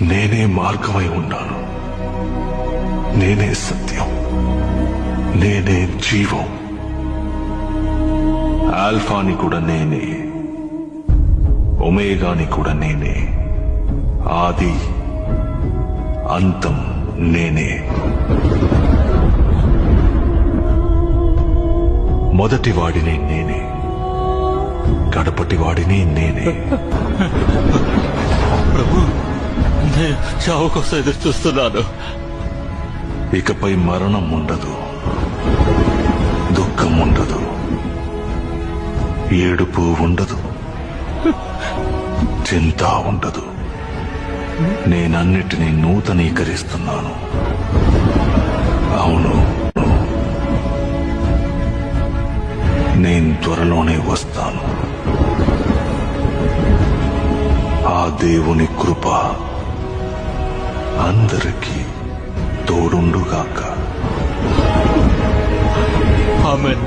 నేనే మార్గమై ఉన్నాను, నేనే సత్యం, నేనే జీవం. ఆల్ఫాని కూడా నేనే, ఒమేగాని కూడా నేనే, ఆది అంతం నేనే. మొదటి వాడిని నేనే, కడపటి వాడిని నేనే. ప్రభు, నేను చావు కోసం ఎదురు చూస్తున్నాను. ఇకపై మరణం ఉండదు, దుఃఖం ఉండదు, ఏడుపు ఉండదు, చింత ఉండదు. నేనన్నిటినీ నూతనీకరిస్తున్నాను. అవును, నేను త్వరలోనే వస్తాను. ఆ దేవుని కృప అందరికీ తోడుండుగాక. ఆమేన్.